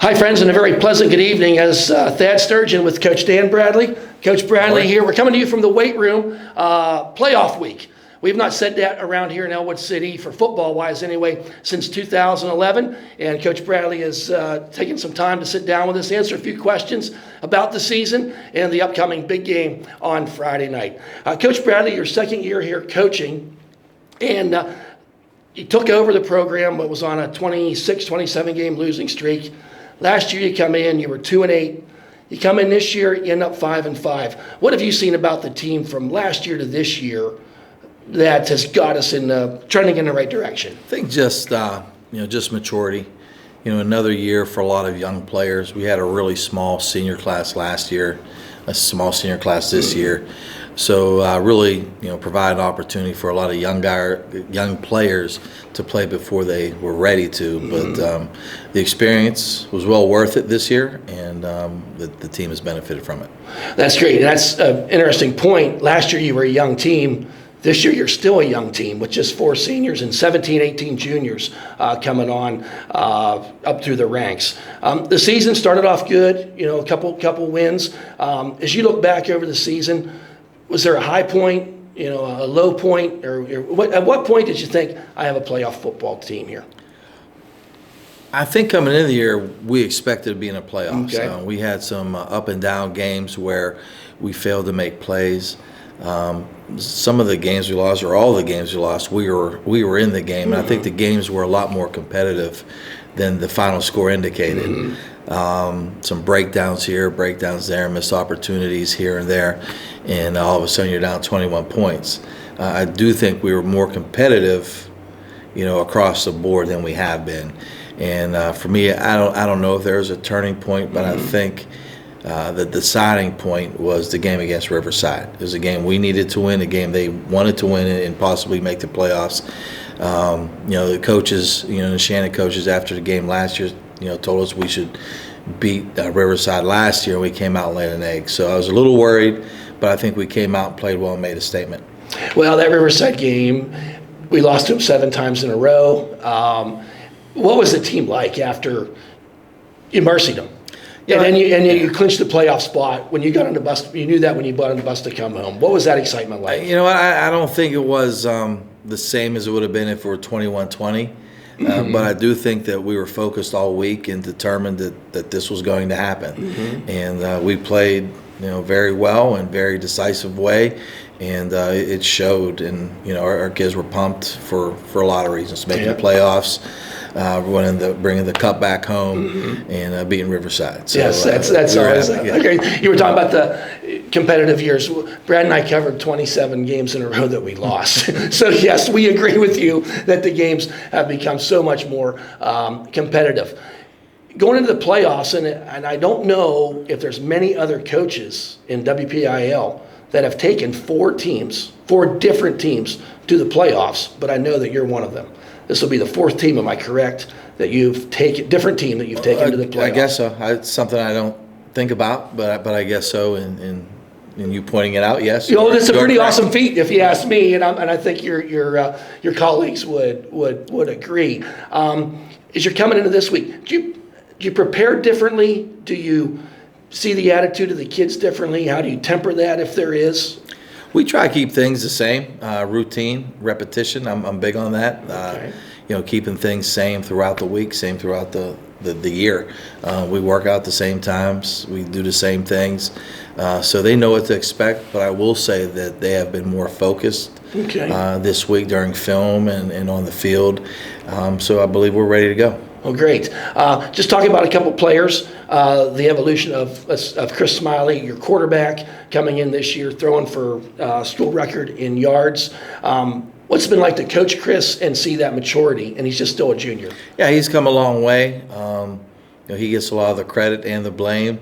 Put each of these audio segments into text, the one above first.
Hi, friends, and a very pleasant good evening as Thad Sturgeon with Coach Dan Bradley. Coach Bradley here. We're coming to you from the weight room, playoff week. We've not said that around here in Ellwood City, for football-wise anyway, since 2011. And Coach Bradley has taken some time to sit down with us, answer a few questions about the season and the upcoming big game on Friday night. Coach Bradley, your second year here coaching, and you took over the program, but was on a 26, 27-game losing streak. Last year you come in, you were 2-8. You come in this year, you end up 5-5. What have you seen about the team from last year to this year that has got us in trending in the right direction? I think just maturity. Another year for a lot of young players. We had a really small senior class last year, a small senior class this year. So really, provide an opportunity for a lot of young players to play before they were ready to. But the experience was well worth it this year, and the team has benefited from it. That's great. And that's an interesting point. Last year you were a young team. This year you're still a young team with just 4 seniors and 17, 18 juniors coming on up through the ranks. The season started off good, a couple wins. As you look back over the season, was there a high point, a low point, or at what point did you think, I have a playoff football team here? I think coming into the year, we expected to be in a playoffs. Okay. We had some up and down games where we failed to make plays. Some of the games we lost, or all the games we lost, we were in the game, and I think the games were a lot more competitive than the final score indicated. Some breakdowns here, breakdowns there, missed opportunities here and there, and all of a sudden you're down 21 points. I do think we were more competitive, across the board than we have been. And for me, I don't know if there was a turning point, but I think the deciding point was the game against Riverside. It was a game we needed to win, a game they wanted to win and possibly make the playoffs. The coaches, the Shannon coaches after the game last year, told us we should beat Riverside last year, and we came out and laid an egg. So I was a little worried, but I think we came out and played well and made a statement. Well, that Riverside game, we lost to them 7 times in a row. What was the team like after you mercied them? And then you clinched the playoff spot when you got on the bus. You knew that when you got on the bus to come home. What was that excitement like? I don't think it was the same as it would have been if it were 21-20. But I do think that we were focused all week and determined that this was going to happen. And we played, very well and very decisive way. And it showed. And, our kids were pumped for a lot of reasons. Making the playoffs, bringing the cup back home, and beating Riverside. So, yes, that's always okay. You were talking about the competitive years. Brad and I covered 27 games in a row that we lost. So yes, we agree with you that the games have become so much more competitive. Going into the playoffs, and I don't know if there's many other coaches in WPIL that have taken 4 different teams to the playoffs, but I know that you're one of them. This will be the 4th team, am I correct, that you've taken, different team that you've taken to the playoffs? I guess so. It's something I don't think about, but I guess so. And you pointing it out, yes. It's a pretty awesome feat, if you ask me, and I think your colleagues would agree. As you're coming into this week, do you prepare differently? Do you see the attitude of the kids differently? How do you temper that, if there is? We try to keep things the same, routine, repetition. I'm big on that. Okay. Keeping things same throughout the week, same throughout the year. We work out the same times. We do the same things. So they know what to expect, but I will say that they have been more focused this week during film and on the field. So I believe we're ready to go. Oh, great. Just talking about a couple players, the evolution of Chris Smiley, your quarterback, coming in this year, throwing for school record in yards. What's it been like to coach Chris and see that maturity? And he's just still a junior. Yeah, he's come a long way. He gets a lot of the credit and the blame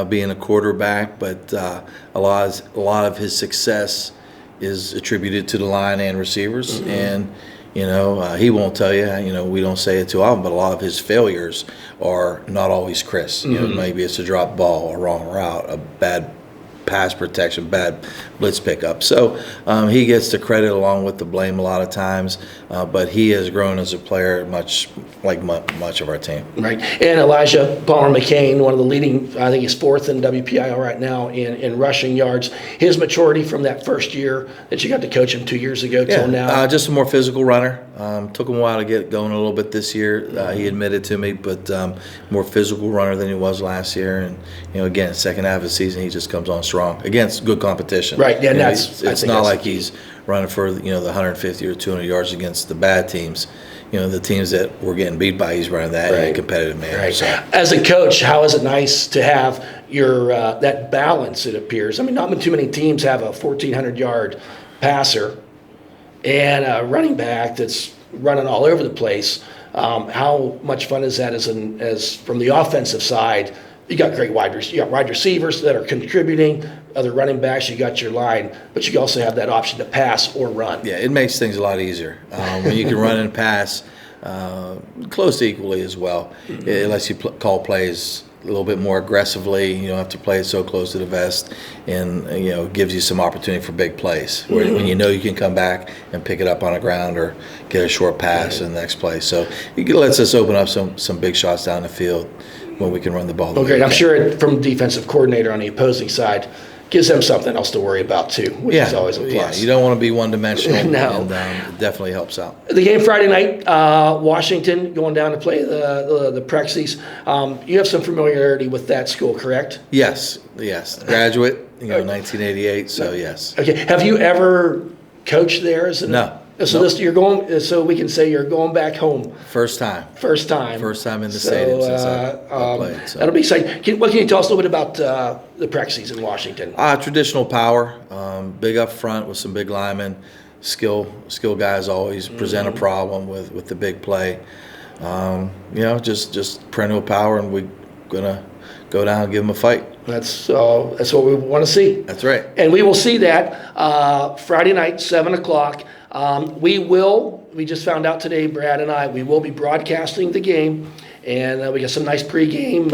being a quarterback, but a lot of his success is attributed to the line and receivers. And he won't tell you, we don't say it too often, but a lot of his failures are not always Chris. Maybe it's a drop ball, a wrong route, a bad pass protection, bad blitz pickup. So he gets the credit along with the blame a lot of times, but he has grown as a player much of our team. Right. And Elijah Palmer McCain, one of the leading, I think he's fourth in WPIL right now in rushing yards. His maturity from that first year that you got to coach him 2 years ago till now. Just a more physical runner. Took him a while to get going a little bit this year. He admitted to me, but more physical runner than he was last year. And again, second half of the season, he just comes on strong against good competition. Right. Yeah, it's not like he's running for the 150 or 200 yards against the bad teams. The teams that we're getting beat by, he's running that in a competitive manner. Right. So. As a coach, how is it nice to have your that balance? It appears. I mean, not too many teams have a 1,400-yard passer and a running back that's running all over the place. How much fun is that as from the offensive side? You got great wide receivers that are contributing, other running backs, you got your line, but you also have that option to pass or run. Yeah, it makes things a lot easier. When you can run and pass close to equally as well. It lets you call plays a little bit more aggressively. You don't have to play it so close to the vest, and gives you some opportunity for big plays when you can come back and pick it up on the ground or get a short pass in the next play. So it lets us open up some big shots down the field when we can run the ball. Oh, great. I'm sure from defensive coordinator on the opposing side gives them something else to worry about too, which is always a plus. Yeah, you don't want to be one-dimensional. No. And it definitely helps out. The game Friday night, Washington going down to play the Prexies. You have some familiarity with that school, correct? Yes. Graduate, 1988. So yes. Okay. Have you ever coached there? No. So you're going. So we can say you're going back home. First time. First time in the stadium since I played. So. That'll be exciting. What can you tell us a little bit about the Prexies in Washington? Traditional power, big up front with some big linemen. Skill guys always present a problem with the big play. Just perennial power, and we're gonna go down and give them a fight. That's what we want to see. That's right. And we will see that Friday night, 7:00. We just found out today, Brad and I, we will be broadcasting the game, and we got some nice pregame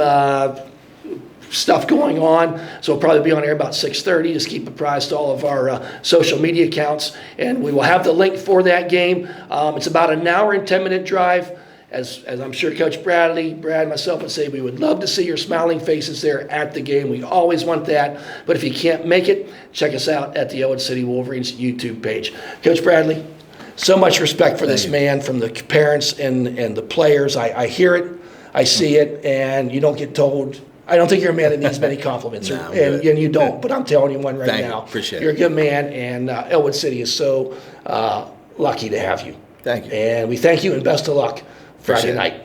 stuff going on. So we'll probably be on air about 6:30. Just keep apprised to all of our social media accounts, and we will have the link for that game. It's about an hour and 10-minute drive. As I'm sure Coach Brad, myself would say, we would love to see your smiling faces there at the game. We always want that. But if you can't make it, check us out at the Ellwood City Wolverines YouTube page. Coach Bradley, so much respect for this man, from the parents and the players. I hear it, I see it, and you don't get told. I don't think you're a man that needs many compliments, and you don't. But I'm telling you one right now. Appreciate it. You're a good man, and Ellwood City is so lucky to have you. Thank you. And we thank you, and best of luck Friday night.